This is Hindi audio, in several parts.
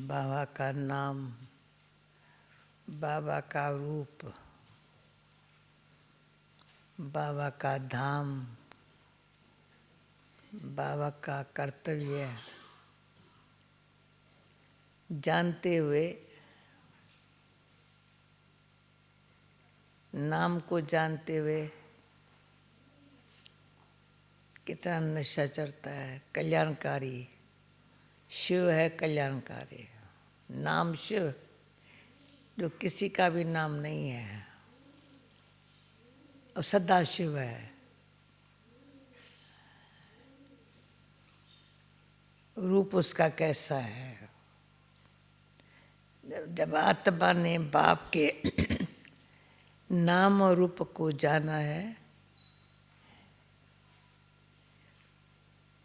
बाबा का नाम, बाबा का रूप, बाबा का धाम, बाबा का कर्तव्य जानते हुए, नाम को जानते हुए कितना नशा चढ़ता है। कल्याणकारी शिव है, कल्याणकारी नाम शिव, जो किसी का भी नाम नहीं है और सदा शिव है। रूप उसका कैसा है? जब आत्मा ने बाप के नाम और रूप को जाना है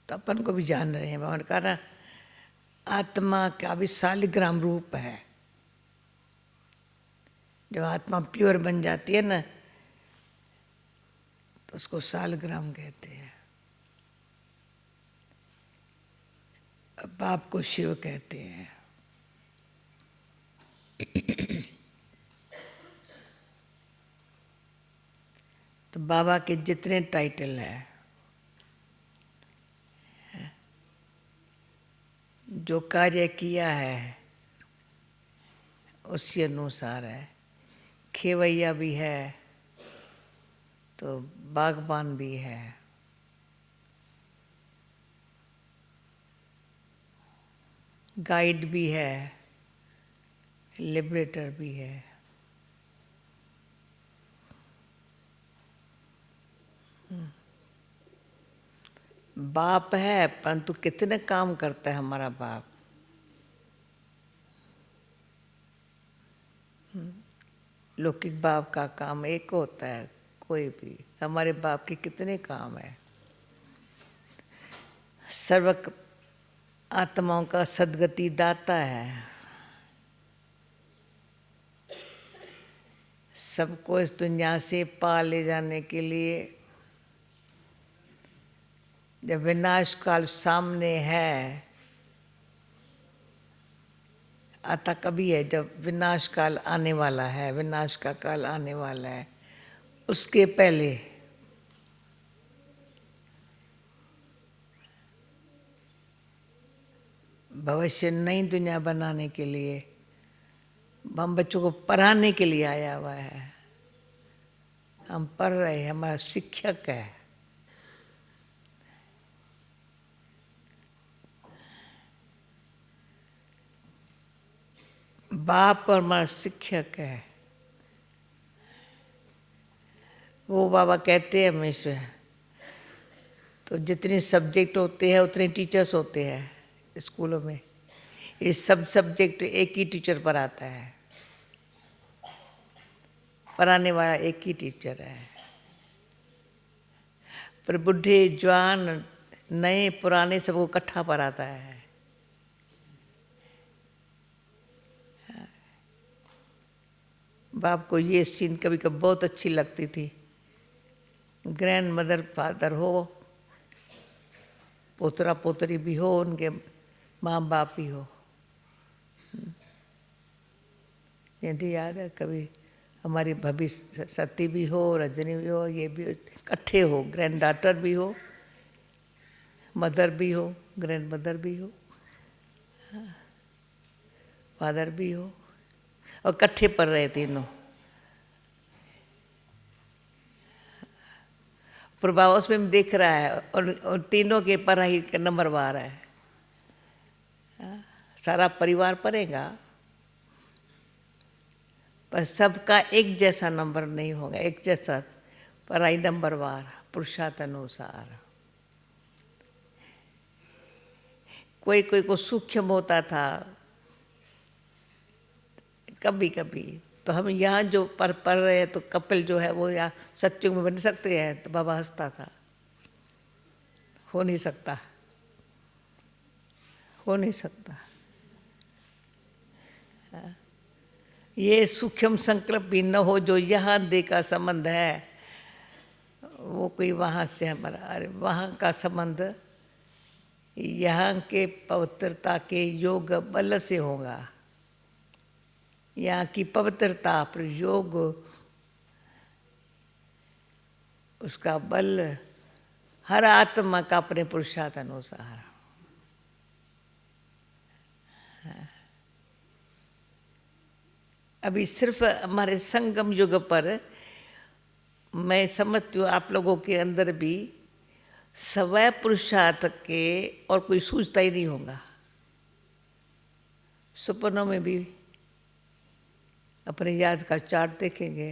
तो अपन को भी जान रहे हैं। भगवान का ना आत्मा का भी शालिग्राम रूप है। जब आत्मा प्योर बन जाती है ना तो उसको शालिग्राम कहते हैं। बाप को शिव कहते हैं। तो बाबा के जितने टाइटल हैं, जो कार्य किया है उसी अनुसार है। खेवैया भी है तो बागबान भी है, गाइड भी है, लिबरेटर भी है। बाप है परंतु कितने काम करता है हमारा बाप। लौकिक बाप का काम एक होता है, कोई भी। हमारे बाप के कितने काम है। सर्व आत्माओं का सद्गति दाता है। सबको इस दुनिया से पार ले जाने के लिए जब विनाश काल सामने है, आता कभी है जब विनाश काल आने वाला है, विनाश का काल आने वाला है, उसके पहले भविष्य नई दुनिया बनाने के लिए हम बच्चों को पढ़ाने के लिए आया हुआ है। हम पढ़ रहे हैं, हमारा शिक्षक है। बाप और हमारा शिक्षक है। वो बाबा कहते हैं हमेशा, तो जितने सब्जेक्ट होते हैं उतने टीचर्स होते हैं स्कूलों में। ये सब सब्जेक्ट एक ही टीचर पढ़ाता है, पढ़ाने वाला एक ही टीचर है। पर बुढ़े जवान नए पुराने सबको इकट्ठा पढ़ाता है। बाप को ये सीन कभी कभी बहुत अच्छी लगती थी। ग्रैंड मदर फादर हो, पोतरा पोतरी भी हो, उनके माँ बाप भी हो। यदि याद है कभी हमारी भाभी सती भी हो, रजनी भी हो, ये भी इकट्ठे हो, ग्रैंड डॉटर भी हो, मदर भी हो, ग्रैंड मदर भी हो, फादर भी हो, और इकट्ठे पढ़ रहे तीनों। प्रभाव उसमें देख रहा है और तीनों के पढ़ाई का नंबर आ रहा है। सारा परिवार पढ़ेगा पर सबका एक जैसा नंबर नहीं होगा, एक जैसा पढ़ाई नंबर वार पुरुषार्थ अनुसार। कोई कोई को सूक्ष्म होता था कभी कभी। तो हम यहाँ जो पढ़ रहे हैं तो कपिल जो है वो यहाँ सत्युग में बन सकते हैं। तो बाबा हंसता था, हो नहीं सकता, हो नहीं सकता। ये सूक्ष्म संकल्प भी न हो जो यहाँ दे का संबंध है, वो कोई वहाँ से हमारा, अरे वहाँ का संबंध यहाँ के पवित्रता के योग बल से होगा। यहाँ की पवित्रता पर योग, उसका बल हर आत्मा का अपने पुरुषार्थ अनुसार। अभी सिर्फ हमारे संगम युग पर मैं समझती हूँ आप लोगों के अंदर भी स्वयं पुरुषार्थ के और कोई सूझता ही नहीं होगा। सपनों में भी अपने याद का चार्ट देखेंगे,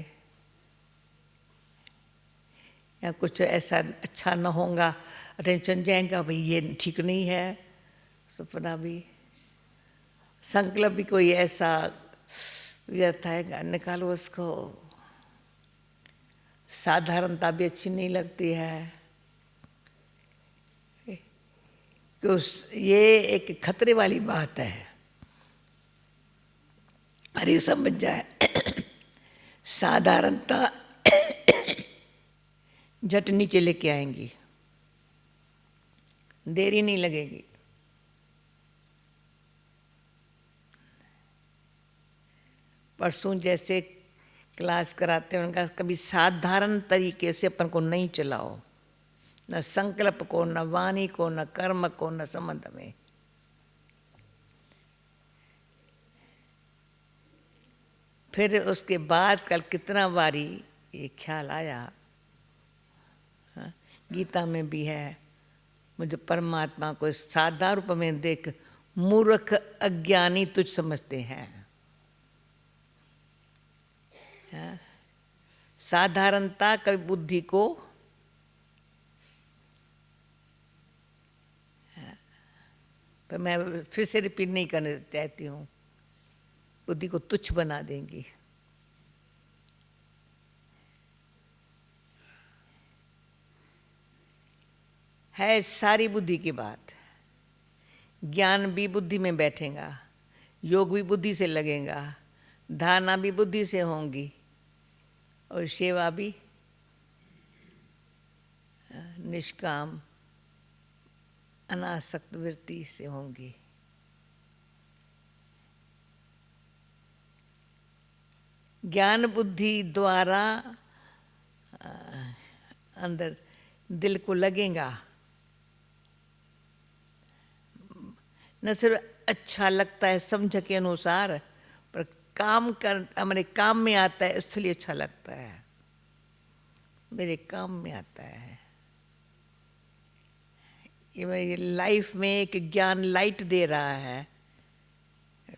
या कुछ ऐसा अच्छा न होगा, अटेंशन जाएगा, भाई ये ठीक नहीं है। सपना भी, संकल्प भी कोई ऐसा व्यर्थ है, निकालो उसको। साधारणता भी अच्छी नहीं लगती है कि ये एक खतरे वाली बात है। अरे समझ जाए साधारणता झट नीचे लेके आएंगी, देरी नहीं लगेगी। परसों जैसे क्लास कराते हैं उनका, कभी साधारण तरीके से अपन को नहीं चलाओ, न संकल्प को, न वाणी को, न कर्म को, न संबंध में। फिर उसके बाद कल कितना बारी ये ख्याल आया, हाँ, गीता में भी है, मुझे परमात्मा को साधारण रूप में देख मूर्ख अज्ञानी तुझ समझते हैं। साधारणता कभी बुद्धि को, पर मैं फिर से रिपीट नहीं करना चाहती हूँ, बुद्धि को तुच्छ बना देंगी। है सारी बुद्धि की बात। ज्ञान भी बुद्धि में बैठेगा, योग भी बुद्धि से लगेगा, धारणा भी बुद्धि से होंगी, और सेवा भी निष्काम अनासक्त वृत्ति से होंगी। ज्ञान बुद्धि द्वारा अंदर दिल को लगेगा, न सिर्फ अच्छा लगता है समझ के अनुसार, पर काम कर हमारे काम में आता है, इसलिए अच्छा लगता है, मेरे काम में आता है। ये मेरी लाइफ में एक ज्ञान लाइट दे रहा है,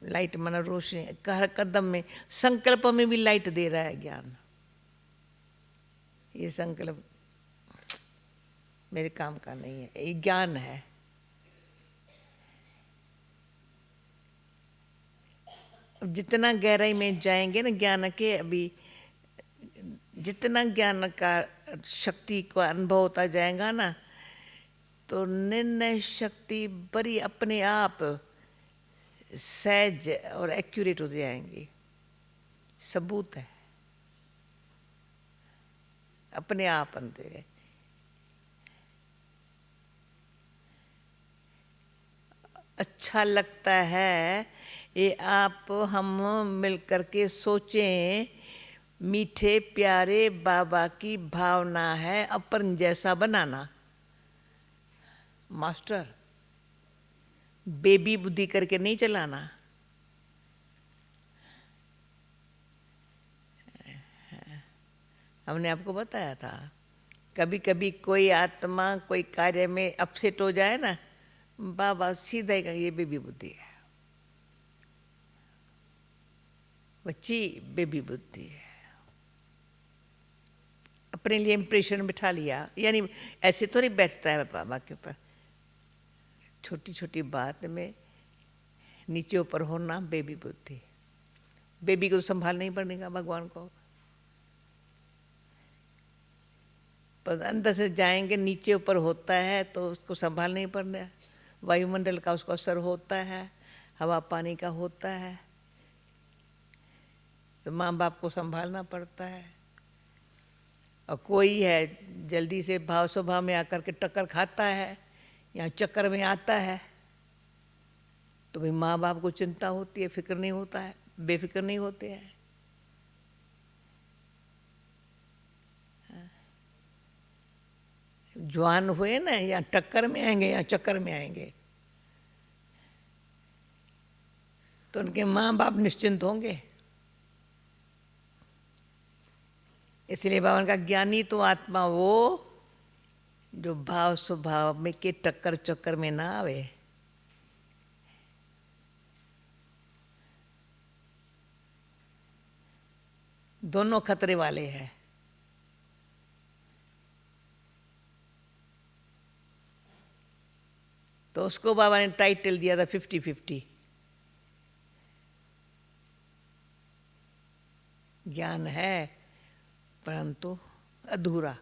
लाइट माना रोशनी, हर कदम में, संकल्प में भी लाइट दे रहा है ज्ञान। ये संकल्प मेरे काम का नहीं है, ये ज्ञान है। अब जितना गहराई में जाएंगे ना ज्ञान के, अभी जितना ज्ञान का शक्ति का अनुभव होता जाएगा ना, तो निर्णय शक्ति बड़ी अपने आप सहज और एक्यूरेट हो जाएंगी। सबूत है, अपने आप अंदर। अच्छा लगता है ये आप हम मिल करके सोचें, मीठे प्यारे बाबा की भावना है अपन जैसा बनाना। मास्टर बेबी बुद्धि करके नहीं चलाना। हमने आपको बताया था, कभी कभी कोई आत्मा कोई कार्य में अपसेट हो जाए ना, बाबा सीधा ही ये बेबी बुद्धि है, बच्ची बेबी बुद्धि है। अपने लिए इम्प्रेशन बिठा लिया, यानी ऐसे तो नहीं बैठता है बाबा के ऊपर। छोटी छोटी बात में नीचे ऊपर होना बेबी बुद्धि। बेबी को संभाल नहीं पड़ेगा भगवान को, पर अंदर से जाएंगे नीचे ऊपर होता है तो उसको संभाल नहीं पड़ना। वायुमंडल का उसको असर होता है, हवा पानी का होता है, तो माँ बाप को संभालना पड़ता है। और कोई है जल्दी से भाव स्वभाव में आकर के टक्कर खाता है यहाँ चक्कर में आता है तो भाई माँ बाप को चिंता होती है, फिक्र नहीं होता है, बेफिक्र नहीं होते हैं। जवान हुए ना, या टक्कर में आएंगे या चक्कर में आएंगे, तो उनके माँ बाप निश्चिंत होंगे। इसलिए बाबा का ज्ञानी तो आत्मा वो जो भाव स्वभाव में के टक्कर चक्कर में ना आवे। दोनों खतरे वाले हैं। तो उसको बाबा ने टाइटल दिया था 50-50। ज्ञान है परंतु अधूरा,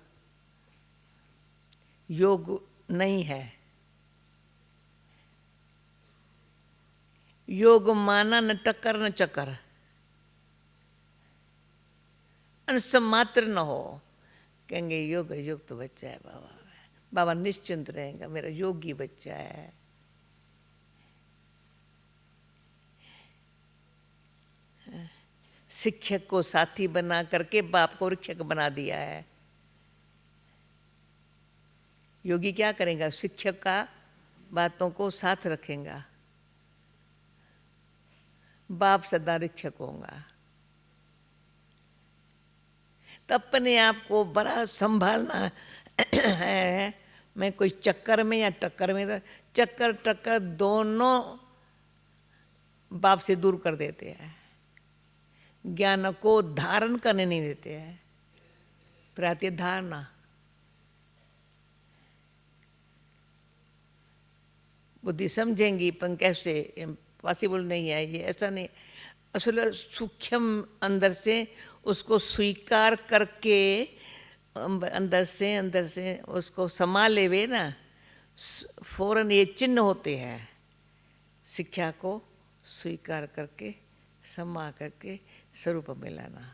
योग नहीं है। योग माना न टक्कर न चक्कर, अंश मात्र न हो। कहेंगे योग युक्त बच्चा है बाबा, बाबा निश्चिंत रहेगा, मेरा योगी बच्चा है। शिक्षक को साथी बना करके बाप को शिक्षक बना दिया है। योगी क्या करेगा? शिक्षक का बातों को साथ रखेगा, बाप सदा शिक्षक होगा। तो अपने आप को बड़ा संभालना है। मैं कोई चक्कर में या टक्कर में, तो चक्कर टक्कर दोनों बाप से दूर कर देते हैं, ज्ञान को धारण करने नहीं देते हैं। फिर आती है धारणा। बुद्धि समझेंगी पर कैसे, पॉसिबल नहीं है ये, ऐसा नहीं। असल सूक्ष्म अंदर से उसको स्वीकार करके अंदर से उसको संभाले हुए ना, फौरन ये चिन्ह होते हैं। शिक्षा को स्वीकार करके समा करके स्वरूप में लाना,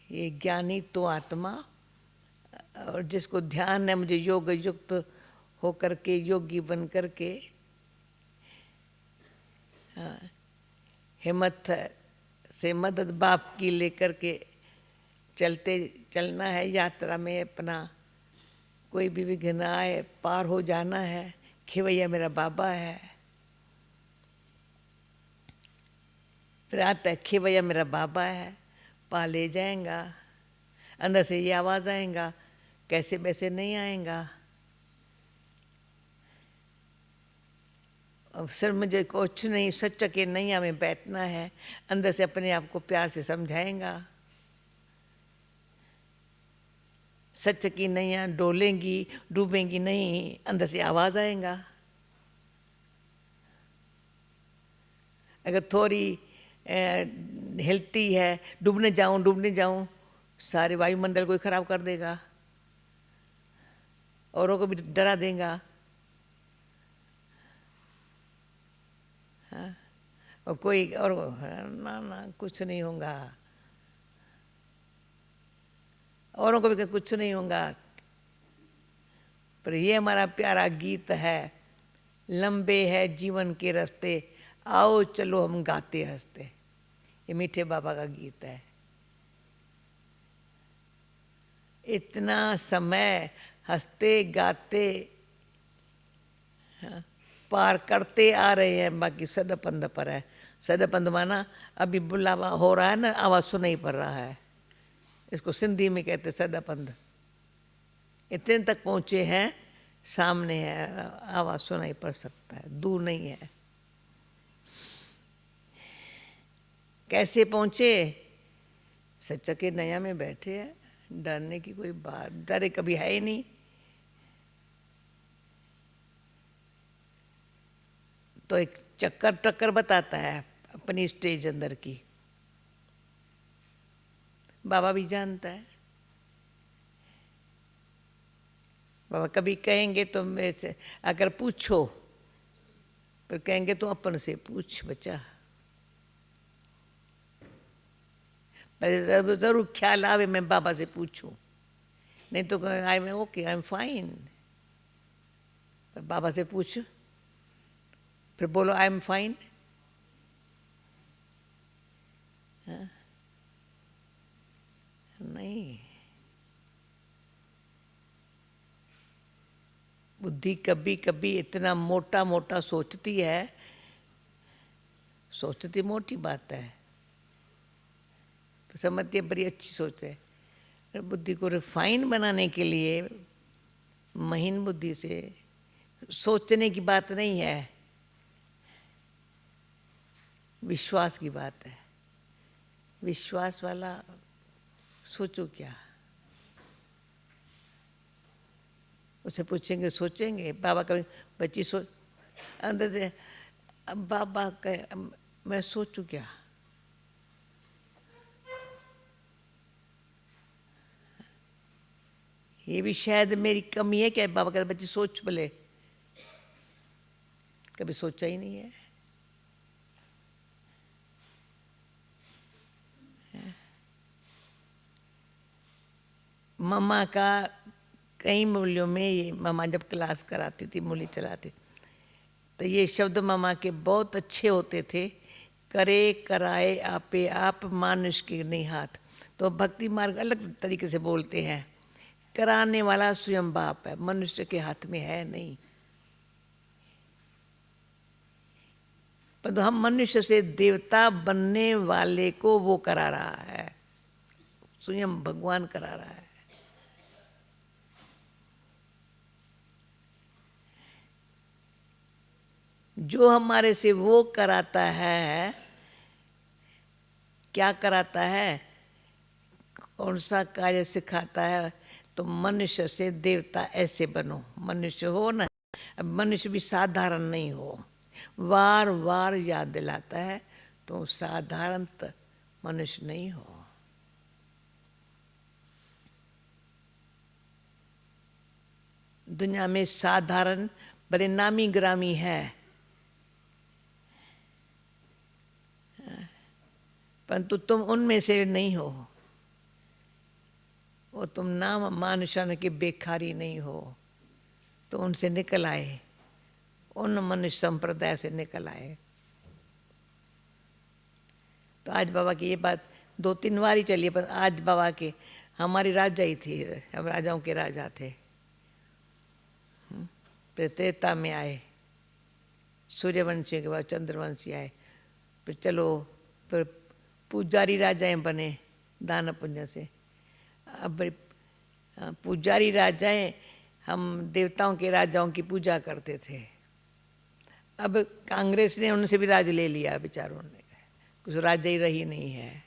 ये ज्ञानी तो आत्मा। और जिसको ध्यान है मुझे योग युक्त हो करके, योगी बन करके हिम्मत से मदद बाप की लेकर के चलना है यात्रा में अपना। कोई भी विघ्न आए पार हो जाना है। खेवैया मेरा बाबा है। फिर आता है खेवैया मेरा बाबा है, पा ले जाएगा। अंदर से ये आवाज़ आएगा, कैसे वैसे नहीं आएगा। अब सर मुझे कुछ नहीं, सच के नैया में बैठना है। अंदर से अपने आप को प्यार से समझाएगा। सच की नैया डोलेंगी, डूबेंगी नहीं। अंदर से आवाज़ आएगा। अगर थोड़ी हिलती है, डूबने जाऊं, सारे वायुमंडल को ही खराब कर देगा, औरों को भी डरा देगा। हाँ? और कोई और ना कुछ नहीं होगा, औरों को भी कुछ नहीं होगा। पर ये हमारा प्यारा गीत है, लंबे है जीवन के रास्ते, आओ चलो हम गाते हंसते। ये मीठे बाबा का गीत है। इतना समय हंसते गाते पार करते आ रहे हैं, बाकी सदपंद पर है। सदपंद माना अभी बुलावा हो रहा है ना, आवाज़ सुनाई पड़ रहा है। इसको सिंधी में कहते सदपंद। इतने तक पहुँचे हैं, सामने है, आवाज़ सुनाई पड़ सकता है, दूर नहीं है। कैसे पहुँचे? सच्चा के नया में बैठे हैं, डरने की कोई बात, डरे कभी है ही नहीं। तो एक चक्कर टक्कर बताता है अपनी स्टेज अंदर की, बाबा भी जानता है। बाबा कभी कहेंगे तो मेरे से अगर पूछो, फिर कहेंगे तो अपन से पूछ बच्चा। पर जरूर ख्याल आवे मैं बाबा से पूछूं, नहीं तो I am okay, I am fine. पर बाबा से पूछ, फिर बोलो आई एम फाइन। नहीं, बुद्धि कभी कभी इतना मोटा मोटा सोचती है, सोचती मोटी बात है, समझती है बड़ी अच्छी सोच है। बुद्धि को रिफाइन बनाने के लिए महीन बुद्धि से सोचने की बात नहीं है, विश्वास की बात है। विश्वास वाला सोचो क्या, उसे पूछेंगे, सोचेंगे। बाबा कभी बच्ची सोच अंदर से, अब बाबा कहे मैं सोचूं क्या, ये भी शायद मेरी कमी है क्या। बाबा कहते बच्ची सोच बोले, कभी सोचा ही नहीं है। मम्मा का कई मूल्यों में, ये मम्मा जब क्लास कराती थी, मूल्य चलाती, तो ये शब्द मम्मा के बहुत अच्छे होते थे। करे कराए आपे आप, मानुष के नहीं हाथ। तो भक्ति मार्ग अलग तरीके से बोलते हैं, कराने वाला स्वयं बाप है, मनुष्य के हाथ में है नहीं। पर हम मनुष्य से देवता बनने वाले को वो करा रहा है, स्वयं भगवान करा रहा है। जो हमारे से वो कराता है, क्या कराता है, कौन सा कार्य सिखाता है, तो मनुष्य से देवता ऐसे बनो। मनुष्य हो ना, अब मनुष्य भी साधारण नहीं हो, बार बार याद दिलाता है, तो साधारण मनुष्य नहीं हो। दुनिया में साधारण बड़े नामी ग्रामी है, परंतु तुम उनमें से नहीं हो। वो तुम नाम मानुषान के बेखारी नहीं हो, तो उनसे निकल आए, उन मनुष्य संप्रदाय से निकल आए। तो आज बाबा की ये बात 2-3 बार ही चली, पर आज बाबा के, हमारी राजा ही थी, हम राजाओं के राजा थे। फिर त्रेता में आए, सूर्यवंशी के बाद चंद्रवंशी आए, फिर चलो फिर पुजारी राजाएं बने दान पुण्य से। अब पुजारी राजाएं, हम देवताओं के राजाओं की पूजा करते थे। अब कांग्रेस ने उनसे भी राज ले लिया, बेचारों ने, कुछ राजा ही रही नहीं है।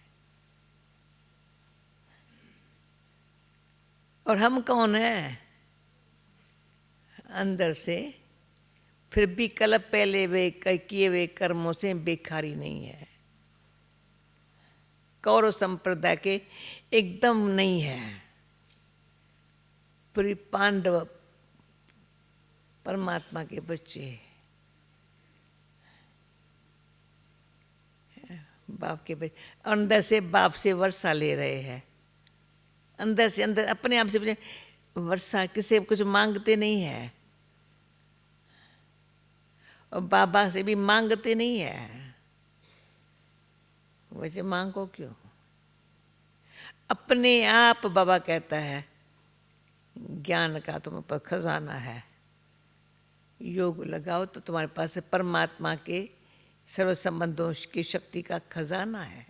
और हम कौन हैं अंदर से, फिर भी कल पहले वे किए हुए कर्मों से बेखारी नहीं है। कौरव संप्रदाय के एकदम नहीं है, पूरी पांडव परमात्मा के बच्चे, बाप के बच्चे, अंदर से बाप से वर्षा ले रहे हैं। अंदर से अंदर अपने आप से वर्षा, किसी कुछ मांगते नहीं है, और बाबा से भी मांगते नहीं है। वैसे मांगो क्यों, अपने आप। बाबा कहता है ज्ञान का तुम पर खजाना है, योग लगाओ तो तुम्हारे पास परमात्मा के सर्व संबंधों की शक्ति का खजाना है।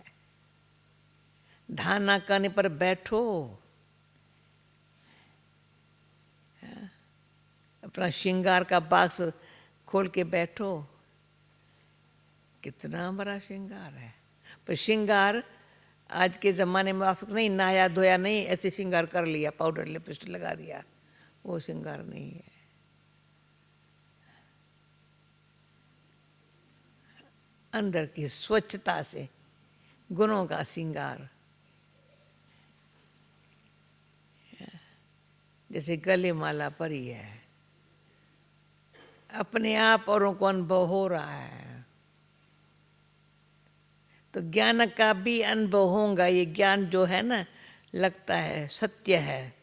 धारणा करने पर बैठो, अपना श्रृंगार का बाक्स खोल के बैठो। कितना बड़ा श्रृंगार है, पर श्रृंगार आज के ज़माने में माफिक नहीं, नहाया धोया नहीं, ऐसे श्रृंगार कर लिया, पाउडर लिपस्टिक लगा दिया, वो श्रृंगार नहीं है। अंदर की स्वच्छता से गुणों का श्रृंगार, जैसे गले माला परी है, अपने आप औरों को अनुभव हो रहा है, तो ज्ञान का भी अनुभव होगा। ये ज्ञान जो है ना, लगता है सत्य है,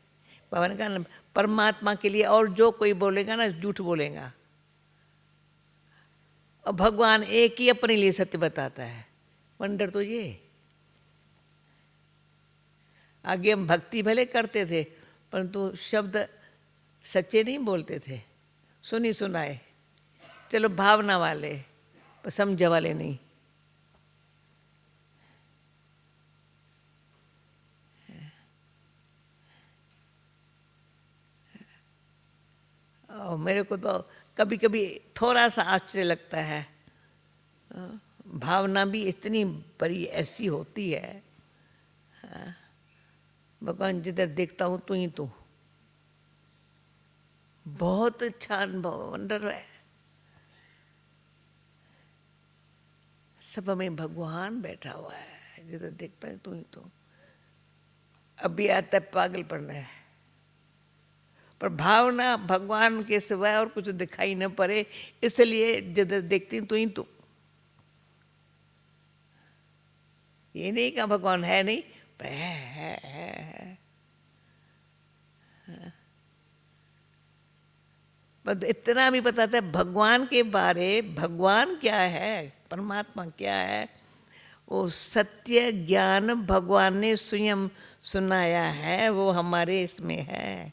बाबा ने कहा परमात्मा के लिए और जो कोई बोलेगा ना झूठ बोलेगा, और भगवान एक ही अपने लिए सत्य बताता है। वंडर तो ये, आगे हम भक्ति भले करते थे परंतु शब्द सच्चे नहीं बोलते थे, सुनी सुनाए, चलो भावना वाले पर समझ वाले नहीं। और मेरे को तो कभी कभी थोड़ा सा आश्चर्य लगता है, भावना भी इतनी बड़ी ऐसी होती है। भगवान जिधर देखता हूँ तू ही तू, बहुत अच्छा अनुभव वंडर है। सब में भगवान बैठा हुआ है, जिधर देखता है तू ही तू। अभी आता है पागलपन है, पर भावना भगवान के सिवाय और कुछ दिखाई न पड़े, इसलिए जिधर देखती तू ही तू। ये नहीं कहा भगवान है नहीं, पर है। बस इतना भी बताता है भगवान के बारे, भगवान क्या है, परमात्मा क्या है, वो सत्य ज्ञान भगवान ने स्वयं सुनाया है, वो हमारे इसमें है।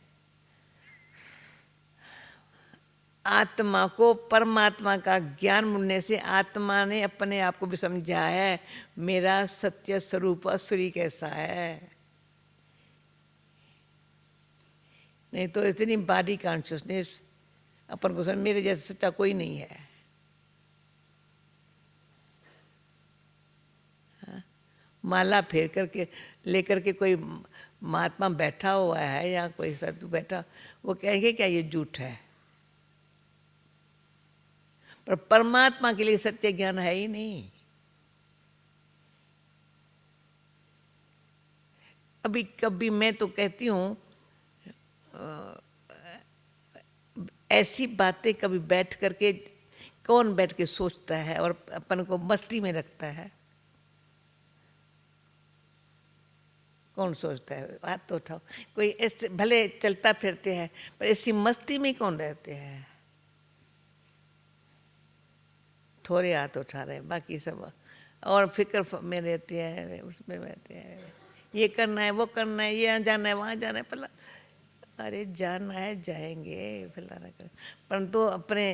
आत्मा को परमात्मा का ज्ञान मिलने से आत्मा ने अपने आप को भी समझा है, मेरा सत्य स्वरूप असुरी कैसा है। नहीं तो इतनी बॉडी कॉन्शियसनेस अपन को समझ मेरे जैसा सच्चा कोई नहीं है। माला फेर करके लेकर के कोई महात्मा बैठा हुआ है या कोई साधु बैठा, वो कहेंगे क्या ये झूठ है, पर परमात्मा के लिए सत्य ज्ञान है ही नहीं। अभी कभी मैं तो कहती हूँ ऐसी बातें कभी बैठ करके कौन बैठ के सोचता है और अपन को मस्ती में रखता है, कौन सोचता है। बात तो उठाओ, कोई ऐसे भले चलता फिरते हैं पर ऐसी मस्ती में कौन रहते हैं। थोड़े हाथ उठा रहे, बाकी सब और फिक्र में रहते हैं, उसमें रहते हैं, ये करना है वो करना है, ये जाना है वहाँ जाना है। पहला अरे जाना है जाएंगे फलाना कर, परंतु अपने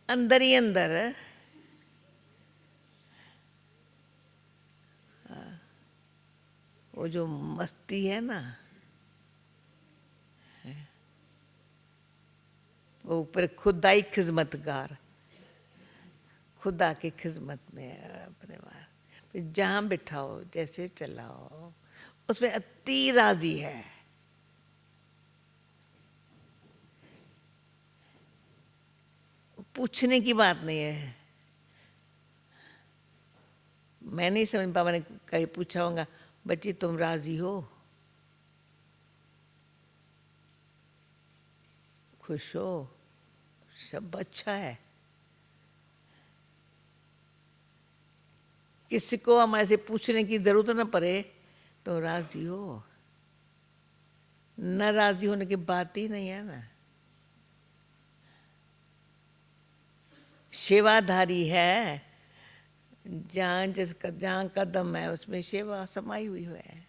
अंदर ही अंदर वो जो मस्ती है ना, वो ऊपर खुदाई खिदमतगार, खुदा की खिदमत में अपने पास जहाँ बिठाओ जैसे चलाओ उसमें अति राजी है। पूछने की बात नहीं है। मैं नहीं समझ पापा ने कहीं पूछा होगा, बच्ची तुम राजी हो, खुश हो, सब अच्छा है। किसी को हमारे से पूछने की जरूरत न पड़े तो राजी हो, न राजी होने की बात ही नहीं है ना। सेवाधारी है, जहाँ कदम है उसमें सेवा समाई हुई है।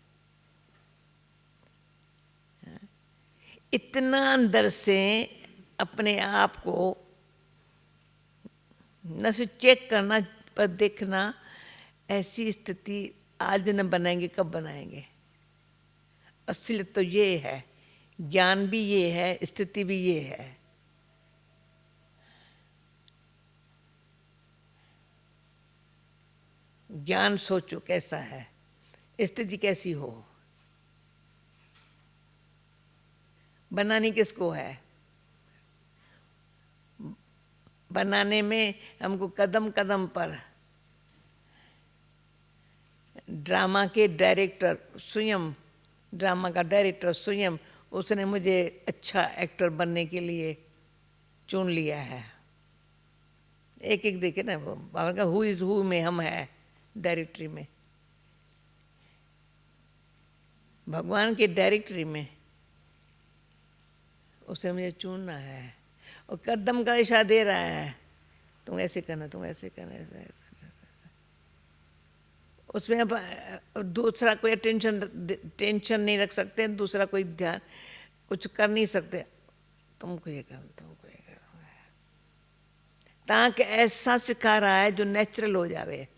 इतना अंदर से अपने आप को न सिर्फ चेक करना पर देखना, ऐसी स्थिति आज न बनाएंगे कब बनाएंगे। असलियत तो ये है, ज्ञान भी ये है, स्थिति भी ये है। ज्ञान सोचो कैसा है, स्थिति कैसी हो, बनानी किसको है। बनाने में हमको कदम कदम पर ड्रामा के डायरेक्टर स्वयं, ड्रामा का डायरेक्टर स्वयं, उसने मुझे अच्छा एक्टर बनने के लिए चुन लिया है। एक एक देखे ना, वो बाबा का हु इज हु में हम है डायरेक्टरी में, भगवान के डायरेक्टरी में उसने मुझे चुनना है और कदम का इशारा दे रहा है, तुम ऐसे करना, तुम ऐसे करना, ऐसे ऐसे। उसमें अब दूसरा कोई टेंशन नहीं रख सकते, दूसरा कोई ध्यान कुछ कर नहीं सकते, तुमको ये करना, तुमको ये करना, ताकि ऐसा सिखा रहा है जो नेचुरल हो जावे,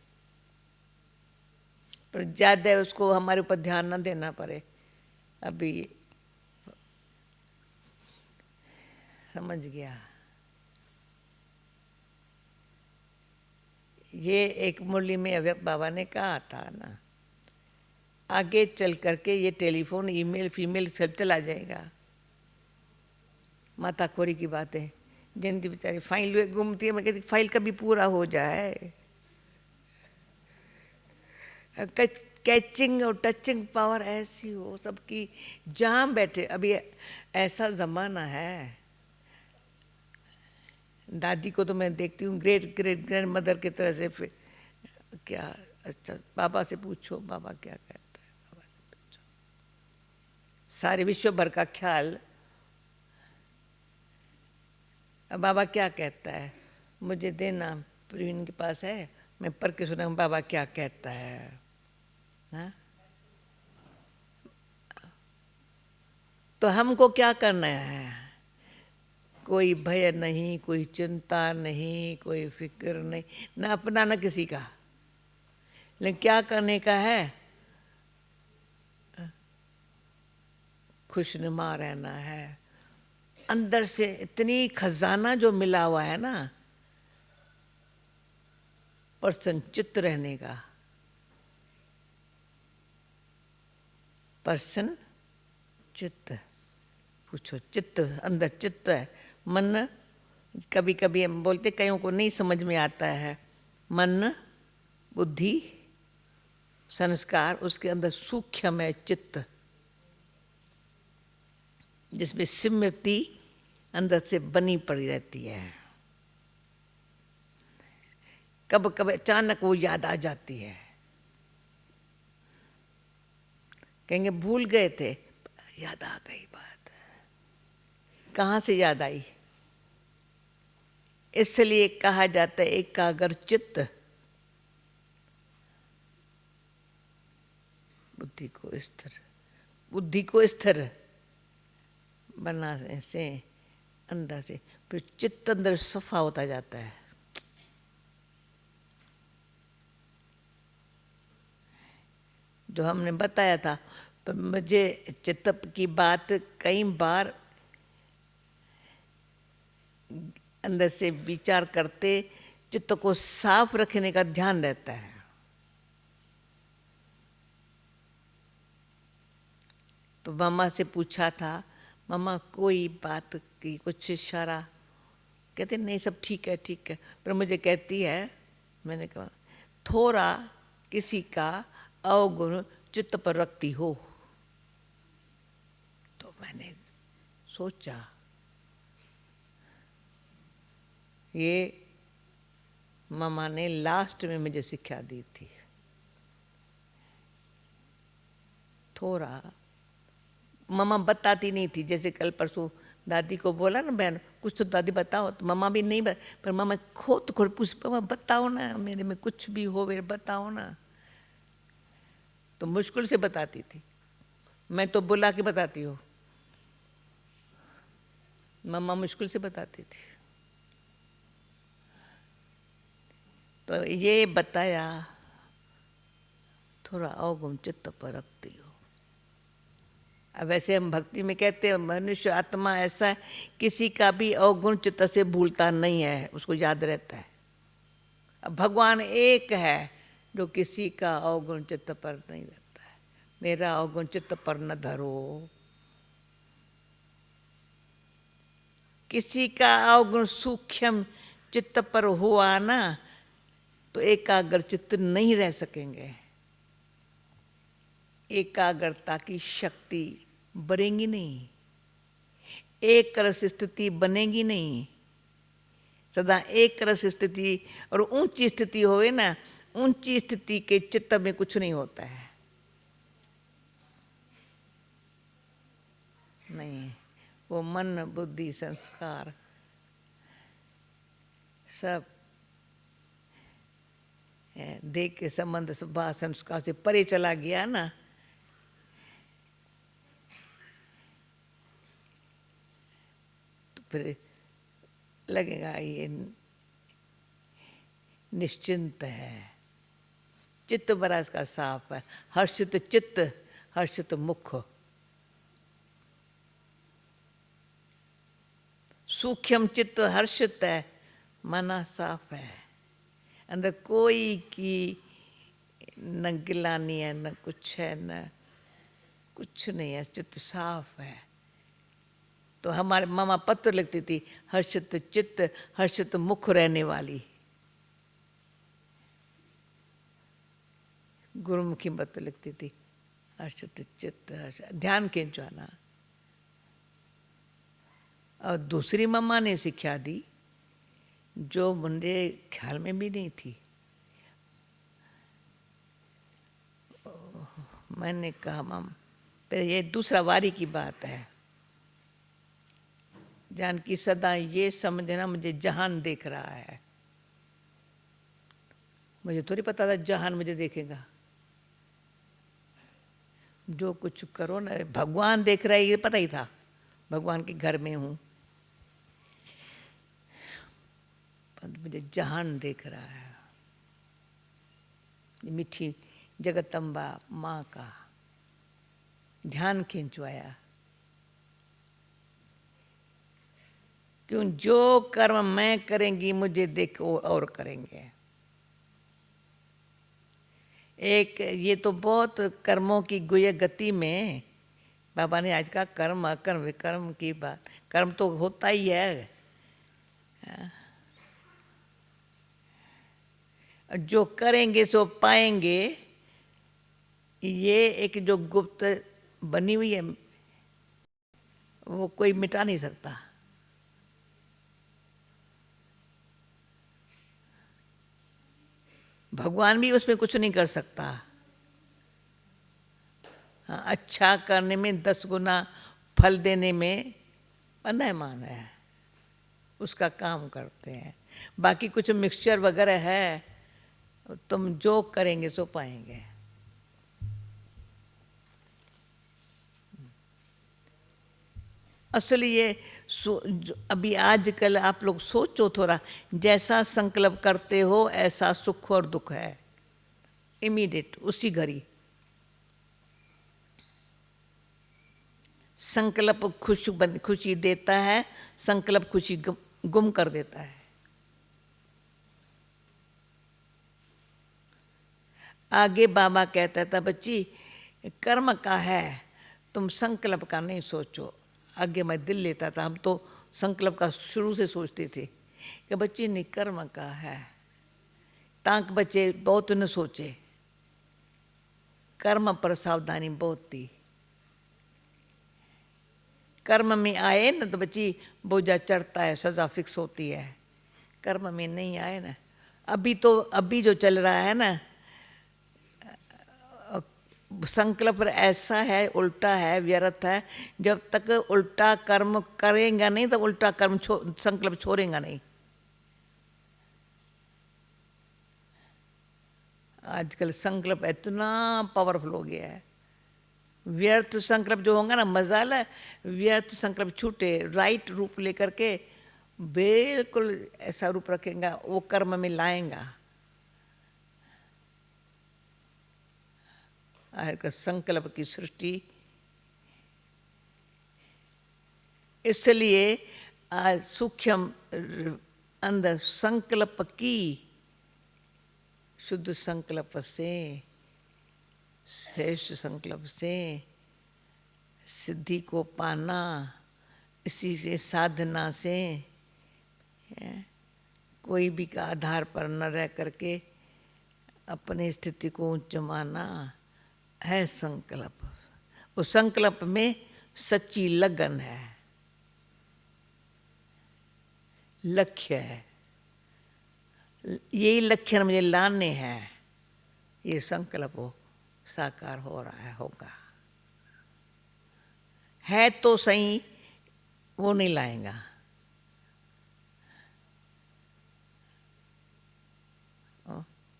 पर ज़्यादा उसको हमारे ऊपर ध्यान न देना पड़े। अभी समझ गया। ये एक मुरली में अव्यक्त बाबा ने कहा था ना, आगे चल करके ये टेलीफोन, ईमेल, फीमेल सब चला जाएगा। माताखोरी की बातें, जिनकी बेचारी फाइल घूमती है, मैं कहती फाइल कभी पूरा हो जाए। कैचिंग और टचिंग पावर ऐसी हो सबकी, जहाँ बैठे। अभी ऐसा ज़माना है, दादी को तो मैं देखती हूँ ग्रेट ग्रेट ग्रैंड मदर की तरह से, फिर क्या अच्छा बाबा से पूछो बाबा क्या कहता है, बाबा से पूछो। सारे विश्व भर का ख्याल, अब बाबा क्या कहता है मुझे देना, प्रवीण के पास है, मैं पढ़ के सुना बाबा क्या कहता है। हाँ, तो हमको क्या करना है, कोई भय नहीं, कोई चिंता नहीं, कोई फिक्र नहीं, ना अपना ना किसी का। लेकिन क्या करने का है, खुशनुमा रहना है। अंदर से इतनी खजाना जो मिला हुआ है ना, प्रसन्न चित्त रहने का, प्रसन्न चित्त। पूछो चित्त, अंदर चित्त है, मन। कभी कभी हम बोलते, कईयों को नहीं समझ में आता है, मन, बुद्धि, संस्कार, उसके अंदर सूक्ष्म है चित्त, जिसमें स्मृति अंदर से बनी पड़ी रहती है। कब कब अचानक वो याद आ जाती है, कहेंगे भूल गए थे, याद आ गई बात। कहाँ से याद आई? इसलिए कहा जाता है एकाग्र चित्त बुद्धि को स्थिर बनाने से अंदर से फिर चित्त अंदर सफा होता जाता है। जो हमने बताया था, पर मुझे चित्त की बात कई बार अंदर से विचार करते चित्त को साफ रखने का ध्यान रहता है। तो मामा से पूछा था, मामा कोई बात की कुछ इशारा, कहते नहीं सब ठीक है ठीक है, पर मुझे कहती है, मैंने कहा थोड़ा किसी का अवगुण चित्त पर रखती हो। तो मैंने सोचा ये मामा ने लास्ट में मुझे शिक्षा दी थी, थोड़ा। मामा बताती नहीं थी, जैसे कल परसों दादी को बोला ना बहन कुछ तो दादी बताओ, तो मामा भी नहीं पर मामा खोद खोद पूछ, मामा बताओ ना, मेरे में कुछ भी हो मेरे बताओ ना। तो मुश्किल से बताती थी, मैं तो बुला के बताती हूँ, मामा मुश्किल से बताती थी। तो ये बताया थोड़ा अवगुण चित्त पर रखती हो। अब वैसे हम भक्ति में कहते हैं मनुष्य आत्मा ऐसा है, किसी का भी अवगुण चित्त से भूलता नहीं है, उसको याद रहता है। अब भगवान एक है जो किसी का अवगुण चित्त पर नहीं रहता है। मेरा अवगुण चित्त पर न धरो। किसी का अवगुण सूक्ष्म चित्त पर हुआ ना, तो एकाग्र चित्त नहीं रह सकेंगे, एकाग्रता की शक्ति बढ़ेगी नहीं, एक रस स्थिति बनेगी नहीं। सदा एक रस स्थिति और ऊंची स्थिति होवे ना, ऊंची स्थिति के चित्त में कुछ नहीं होता है। नहीं, वो मन बुद्धि संस्कार सब देह के संबंध स्वभाव संस्कार से परे चला गया ना, तो फिर लगेगा ये निश्चिंत है, चित्त बड़ा इसका साफ है, हर्षित चित्त हर्षित मुख, सूक्ष्म चित्त हर्षित है, मना साफ है, अंदर कोई की न गिलानी है न कुछ है, न कुछ नहीं है, चित्त साफ है। तो हमारे मामा पत्र लिखती थी, हर्षित चित्त हर्षित मुख रहने वाली, गुरुमुखी पत्र लिखती थी, हर्षित चित्त ध्यान खींचवाना। और दूसरी मम्मा ने शिक्षा दी जो मुझे ख्याल में भी नहीं थी। मैंने कहा मम, फिर ये दूसरा वारी की बात है, जानकी सदा ये समझना मुझे जहान देख रहा है, मुझे थोड़ी पता था जहान मुझे देखेगा। जो कुछ करो ना भगवान देख रहा है ये पता ही था, भगवान के घर में हूँ, मुझे जहान देख रहा है। मीठी जगदम्बा माँ का ध्यान खींचवाया, क्यों जो कर्म मैं करेंगी मुझे देख और करेंगे। एक ये तो बहुत कर्मों की गुय गति में बाबा ने आज का कर्म अकर्म विकर्म की बात, कर्म तो होता ही है, जो करेंगे सो पाएंगे, ये एक जो गुप्त बनी हुई है वो कोई मिटा नहीं सकता। भगवान भी उसमें कुछ नहीं कर सकता। हाँ, अच्छा करने में 10 गुना फल देने में अनयमान है, उसका काम करते हैं। बाकी कुछ मिक्सचर वगैरह है, तुम जो करेंगे सो पाएंगे। असली ये अभी आजकल आप लोग सोचो थोड़ा, जैसा संकल्प करते हो ऐसा सुख और दुख है, इमीडिएट उसी घड़ी। संकल्प खुशी देता है, संकल्प खुशी गुम कर देता है। आगे बाबा कहता था, बच्ची कर्म का है, तुम संकल्प का नहीं सोचो। आगे मैं दिल लेता था, हम तो संकल्प का शुरू से सोचते थे कि बच्ची नहीं कर्म का है, ताक बच्चे बहुत न सोचे, कर्म पर सावधानी बहुत थी। कर्म में आए ना तो बच्ची बोझा चढ़ता है, सजा फिक्स होती है। कर्म में नहीं आए ना, अभी जो चल रहा है ना, संकल्प ऐसा है, उल्टा है, व्यर्थ है। जब तक उल्टा कर्म करेगा नहीं तो उल्टा कर्म संकल्प छोड़ेगा नहीं। आजकल संकल्प इतना पावरफुल हो गया है, व्यर्थ संकल्प जो होगा ना, मजाला व्यर्थ संकल्प छूटे, राइट रूप लेकर के बिल्कुल ऐसा रूप रखेगा, वो कर्म में लाएगा। संकल्प की सृष्टि, इसलिए आज सूक्ष्म अंदर संकल्प की, शुद्ध संकल्प से, श्रेष्ठ संकल्प से सिद्धि को पाना, इसी से साधना से, कोई भी का आधार पर न रह करके अपनी स्थिति को ऊंच माना है संकल्प। उस संकल्प में सच्ची लगन है, लक्ष्य है, यही लक्ष्य मुझे लाने हैं, ये संकल्प हो साकार हो रहा है, होगा है तो सही, वो नहीं लाएगा।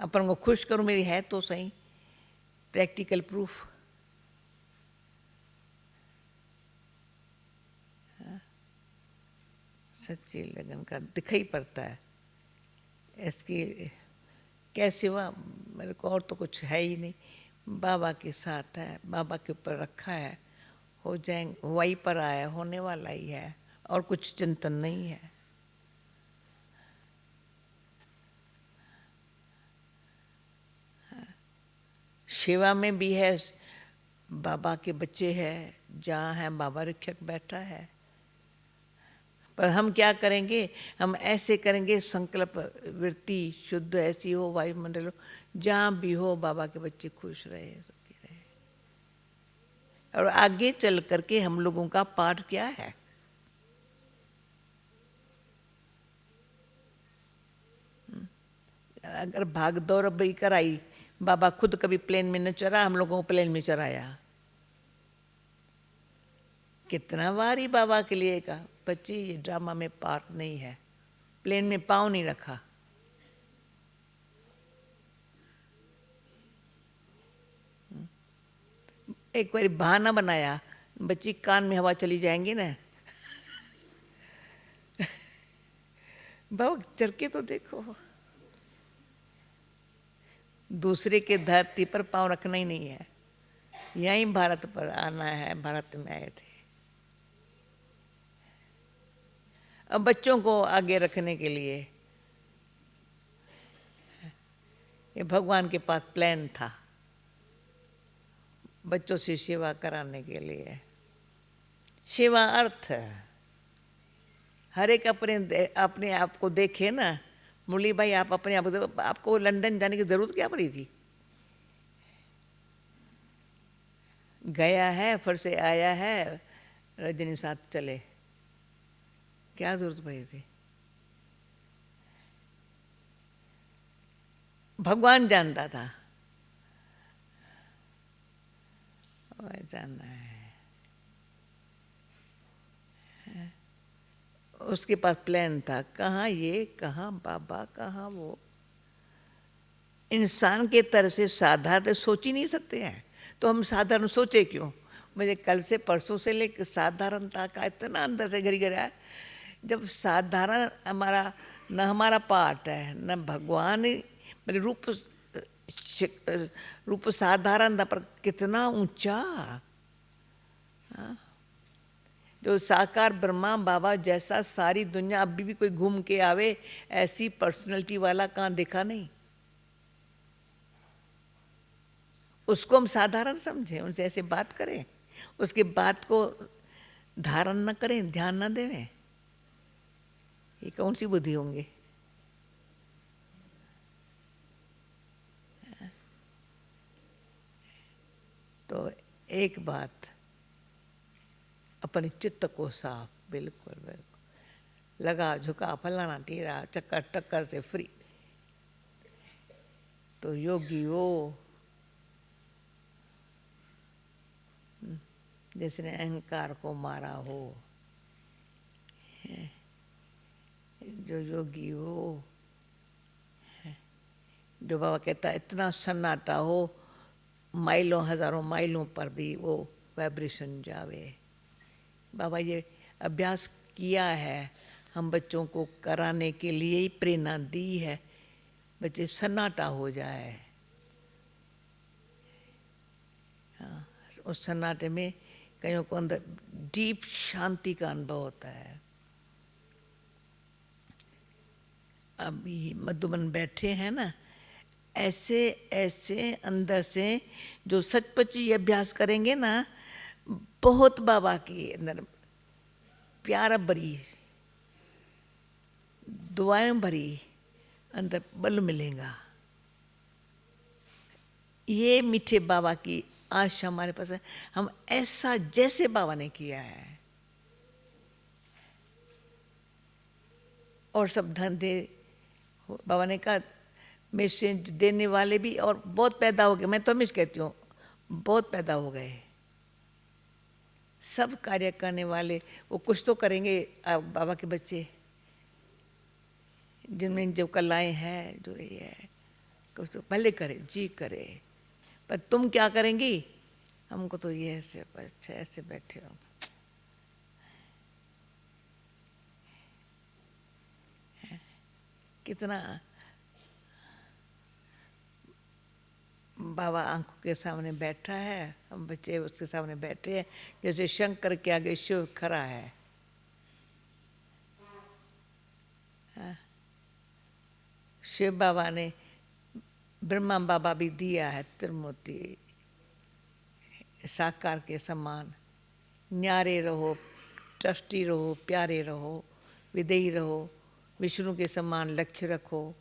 अपन को खुश करूं, मेरी है तो सही प्रैक्टिकल प्रूफ। सच्ची लगन का दिखाई पड़ता है। इसकी कैसे हुआ, मेरे को और तो कुछ है ही नहीं, बाबा के साथ है, बाबा के ऊपर रखा है, हो जाएंगे, वही पर आया, होने वाला ही है, और कुछ चिंतन नहीं है। सेवा में भी है, बाबा के बच्चे हैं, जहाँ है बाबा रक्षक बैठा है। पर हम क्या करेंगे, हम ऐसे करेंगे, संकल्प वृत्ति शुद्ध ऐसी हो, वायुमंडल हो, जहाँ भी हो बाबा के बच्चे खुश रहे, सुखी रहे। और आगे चल करके हम लोगों का पाठ क्या है, अगर भाग दौड़ भी कराई, बाबा खुद कभी प्लेन में न चढ़ा, हम लोगों को प्लेन में चढ़ाया। कितना बार ही बाबा के लिए कहा, बच्चे ये ड्रामा में पार्ट नहीं है, प्लेन में पाँव नहीं रखा। एक बार बहाना बनाया, बच्ची कान में हवा चली जाएंगी ना, बाबा चढ़ के तो देखो। दूसरे के धरती पर पाँव रखना ही नहीं है, यहीं भारत पर आना है, भारत में आए थे। अब बच्चों को आगे रखने के लिए ये भगवान के पास प्लान था, बच्चों से सेवा कराने के लिए। सेवा अर्थ हर एक अपने आप को देखे ना। मुरली भाई, आप अपने आप को, आपको लंदन जाने की जरूरत क्या पड़ी थी? गया है, फिर से आया है, रजनी साथ चले, क्या जरूरत पड़ी थी? भगवान जानता था, वह जानना है, उसके पास प्लान था। कहाँ ये, कहाँ बाबा, कहाँ वो। इंसान के तरह से साधारण सोच ही नहीं सकते हैं, तो हम साधारण सोचे क्यों? मुझे कल से परसों से लेकर साधारणता का इतना अंदर से घड़ी गया। जब साधारण हमारा न हमारा पाठ है, न भगवान मेरे रूप साधारण था, पर कितना ऊंचा। जो साकार ब्रह्मा बाबा जैसा सारी दुनिया अभी भी कोई घूम के आवे, ऐसी पर्सनैलिटी वाला कहाँ देखा नहीं। उसको हम साधारण समझें, उनसे ऐसे बात करें, उसके बात को धारण न करें, ध्यान न देवें, ये कौन सी बुद्धि होंगे? तो एक बात, अपने चित्त को साफ, बिल्कुल बिल्कुल लगा झुका फलाना टीरा चक्कर टक्कर से फ्री। तो योगी वो जिसने अहंकार को मारा हो, जो योगी हो, जो बाबा कहता है इतना सन्नाटा हो, माइलों हजारों माइलों पर भी वो वाइब्रेशन जावे। बाबा ये अभ्यास किया है, हम बच्चों को कराने के लिए ही प्रेरणा दी है, बच्चे सन्नाटा हो जाए। हाँ, उस सन्नाटे में कईयों को अंदर डीप शांति का अनुभव होता है। अभी मधुबन बैठे हैं ना, ऐसे ऐसे अंदर से जो सचपच ये अभ्यास करेंगे ना, बहुत बाबा के अंदर प्यार भरी, दुआएं भरी अंदर बल मिलेगा। ये मीठे बाबा की आशा हमारे पास है, हम ऐसा जैसे बाबा ने किया है। और सब धंधे बाबा ने कहा मैसेज देने वाले भी और बहुत पैदा हो गए। मैं तो हमेशा कहती हूँ बहुत पैदा हो गए, सब कार्य करने वाले वो कुछ तो करेंगे। बाबा के बच्चे जिनमें जो कलाएं हैं, जो ये है, कुछ तो भले करे, जी करे, पर तुम क्या करेंगी? हमको तो ये ऐसे बस ऐसे बैठे हो। कितना बाबा आंखों के सामने बैठा है, हम बच्चे उसके सामने बैठे हैं, जैसे शंकर के आगे शिव खड़ा है। शिव बाबा ने ब्रह्मा बाबा भी दिया है त्रिमूर्ति साकार के समान। न्यारे रहो, ट्रस्टी रहो, प्यारे रहो, विदेही रहो, विष्णु के समान लक्ष्य रखो,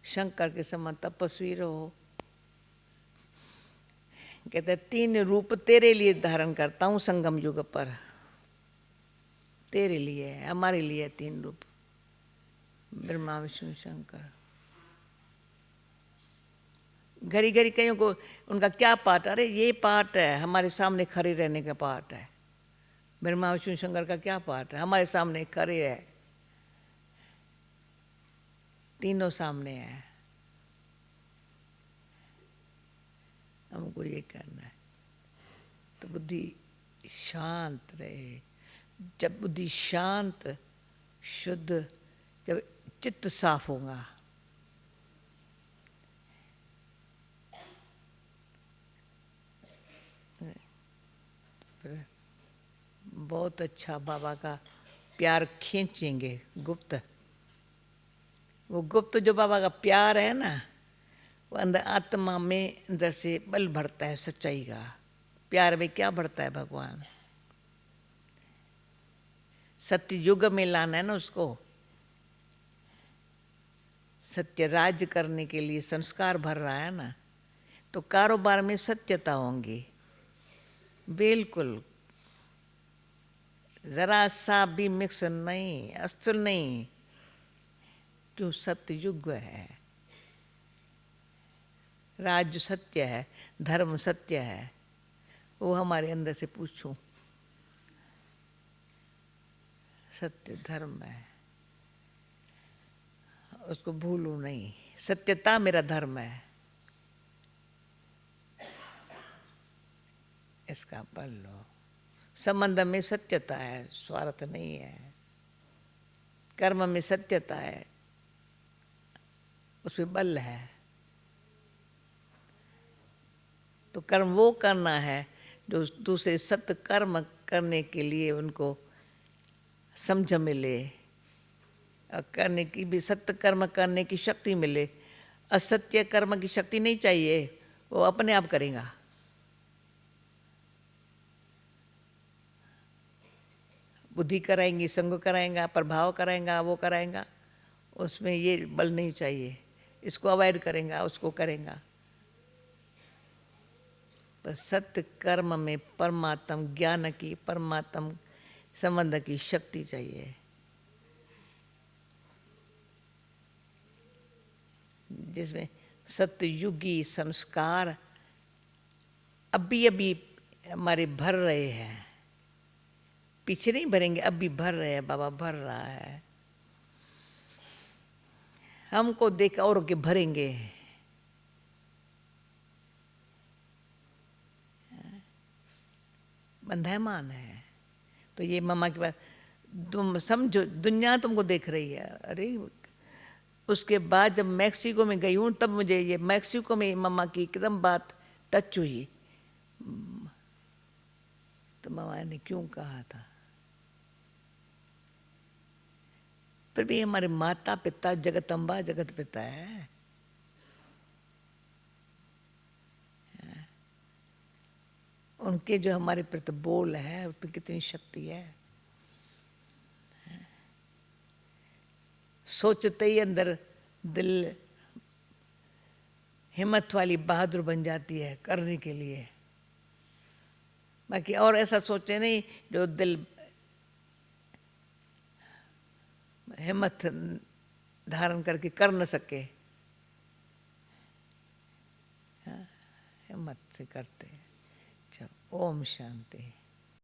शंकर के समान तपस्वी रहो। कहते 3 रूप तेरे लिए धारण करता हूँ संगम युग पर। तेरे लिए है, हमारे लिए 3 रूप, ब्रह्मा विष्णु शंकर। घड़ी घड़ी कईयों को उनका क्या पाठ, अरे ये पाठ है, हमारे सामने खड़े रहने का पाठ है। ब्रह्मा विष्णु शंकर का क्या पाठ है? हमारे सामने खड़े है, तीनों सामने है, हमको ये करना है। तो बुद्धि शांत रहे। जब बुद्धि शांत शुद्ध, जब चित्त साफ होगा, बहुत अच्छा बाबा का प्यार खींचेंगे गुप्त। वो गुप्त जो बाबा का प्यार है ना, वो अंदर आत्मा में अंदर से बल भरता है सच्चाई का। प्यार में क्या बढ़ता है? भगवान। सत्य युग में लाना है ना उसको। सत्य राज्य करने के लिए संस्कार भर रहा है ना, तो कारोबार में सत्यता होंगी, बिल्कुल जरा सा भी मिक्स नहीं, अस्त्र नहीं। क्यों? सत्य युग है, राज्य सत्य है, धर्म सत्य है। वो हमारे अंदर से पूछूं, सत्य धर्म है, उसको भूलूं नहीं। सत्यता मेरा धर्म है, इसका बल लो। संबंध में सत्यता है, स्वार्थ नहीं है। कर्म में सत्यता है, उसमें बल है। तो कर्म वो करना है जो दूसरे सत्य कर्म करने के लिए उनको समझ मिले, और करने की भी सत्य कर्म करने की शक्ति मिले। असत्य कर्म की शक्ति नहीं चाहिए, वो अपने आप करेगा। बुद्धि कराएंगी, संग कराएगा, प्रभाव कराएगा, वो कराएगा, उसमें ये बल नहीं चाहिए। इसको अवॉइड करेगा, उसको करेगा। पर सत्य कर्म में परमात्म ज्ञान की, परमात्म संबंध की शक्ति चाहिए, जिसमें सत्ययुगी संस्कार अभी अभी हमारे भर रहे हैं। पीछे नहीं भरेंगे, अभी भर रहे हैं। बाबा भर रहा है, हमको देख और के भरेंगे। बंधायमान है। तो ये मम्मा की बात तुम समझो, दुनिया तुमको देख रही है। अरे उसके बाद जब मैक्सिको में गई हूँ, तब मुझे ये मैक्सिको में मम्मा की एकदम बात टच हुई। तो मम्मा ने क्यों कहा था? फिर भी हमारे माता पिता जगतम्बा जगत पिता है। उनके जो हमारे प्रति बोल है, उसमें कितनी शक्ति है। सोचते ही अंदर दिल हिम्मत वाली बहादुर बन जाती है करने के लिए। बाकी और ऐसा सोचे नहीं जो दिल हिम्मत धारण करके कर न सके। हिम्मत से करते हैं। ओम शांति।